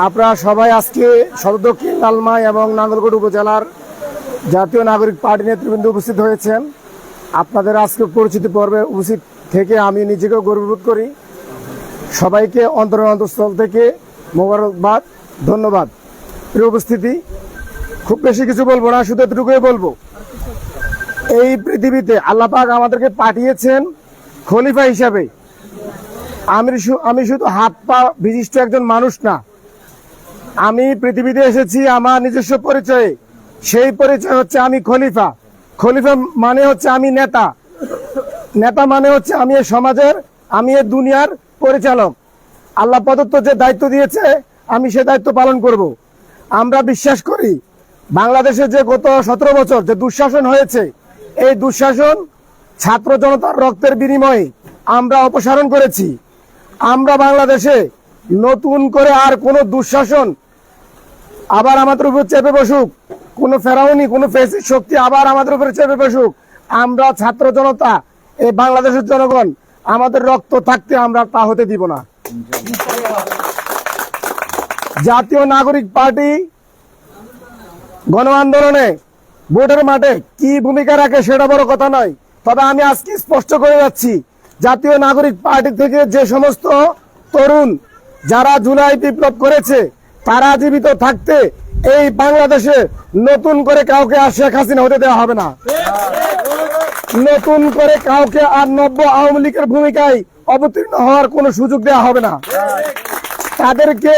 আপনারা সবাই আজকে সদর দক্ষিণ লালমাই এবং নাঙ্গলকোট উপজেলার জাতীয় নাগরিক পার্টি নেতৃবৃন্দ উপস্থিত হয়েছেন। আপনাদের আজকে পরিচিতি পর্বে উপস্থিত থেকে আমি নিজেকেও গর্ববোধ করি। সবাইকে অন্তঃস্থল থেকে মোবারকবাদ, ধন্যবাদ। প্রিয় উপস্থিতি, খুব বেশি কিছু বলবো না, শুধু এতটুকুই বলবো, এই পৃথিবীতে আল্লাহ পাক আমাদেরকে পাঠিয়েছেন খলিফা হিসাবে। আমি শুধু হাত পা বিশিষ্ট একজন মানুষ না, আমি পৃথিবীতে এসেছি আমার নিজস্ব পরিচয়ে। সেই পরিচয় হচ্ছে আমি খলিফা। খলিফা মানে হচ্ছে আমি নেতা। নেতা মানে হচ্ছে আমি এই সমাজের, আমি এই দুনিয়ার পরিচালক। আল্লাহ প্রদত্ত যে দায়িত্ব দিয়েছে আমি সে দায়িত্ব পালন করব। আমরা বিশ্বাস করি বাংলাদেশে যে গত 17 বছর যে দুঃশাসন হয়েছে, এই দুঃশাসন ছাত্র জনতার রক্তের বিনিময়ে আমরা অপসারণ করেছি। আমরা বাংলাদেশে নতুন করে আর কোনো দুঃশাসন আবার আমাদের উপর চেপে বসুক, কোনো ফেরাউনি, কোনো ফ্যাসিস্ট শক্তি আবার আমাদের উপরে চেপে বসুক, আমরা ছাত্র জনতা, এই বাংলাদেশের জনগণ, আমাদের রক্ত থাকতে আমরা তা হতে দিব না। জাতীয় নাগরিক পার্টি গণ আন্দোলনে ভোটের মাঠে কি ভূমিকা রাখে সেটা বড় কথা নয়, তবে আমি আজকে স্পষ্ট করে যাচ্ছি, জাতীয় নাগরিক পার্টি থেকে যে সমস্ত তরুণ যারা জুলাই বিপ্লব করেছে, তারা জীবিত থাকতে এই বাংলাদেশে নতুন করে কাউকে আর শেখ হাসিনা হতে দেওয়া হবে না। নতুন করে কাউকে আর নব্য আওয়ামী লীগের ভূমিকায় অবতীর্ণ হওয়ার কোনো সুযোগ দেওয়া হবে না। তাদেরকে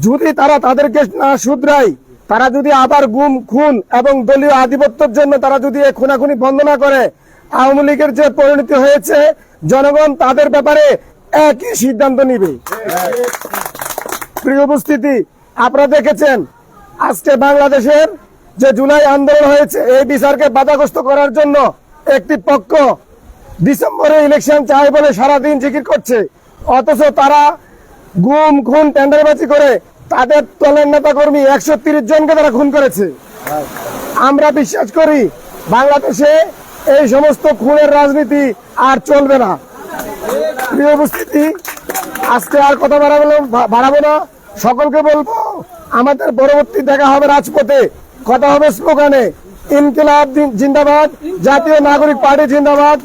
যদি তাদেরকে না শুধরায়, তারা যদি আবার গুম খুন এবং দলীয় আধিপত্যের জন্য তারা যদি খুনাখুনি বন্ধ না করে, আওয়ামী লীগের যে পরিণতি হয়েছে, জনগণ তাদের ব্যাপারে একই সিদ্ধান্ত নিবে। প্রিয় উপস্থিতি, আপনারা দেখেছেন আজকে বাংলাদেশের যে জুলাই আন্দোলন হয়েছে, এই বিচারকে বাধাগ্রস্ত করার জন্য একটি পক্ষ ডিসেম্বরে ইলেকশন চাই বলে সারাদিন জিকির করছে, অথচ তারা গুম খুন টেন্ডারবাজি করে তাদের দলের নেতা কর্মী 130 জনকে তারা খুন করেছে। আমরা বিশ্বাস করি বাংলাদেশে এই সমস্ত খুনের রাজনীতি আর চলবে না। প্রিয় উপস্থিতি, আজকে আর কথা বাড়াবো না, সকলকে বলবো আমাদের পরবর্তী দেখা হবে রাজপথে, কথা হবে স্লোগানে। ইনকিলাব জিন্দাবাদ, জাতীয় নাগরিক পার্টি জিন্দাবাদ।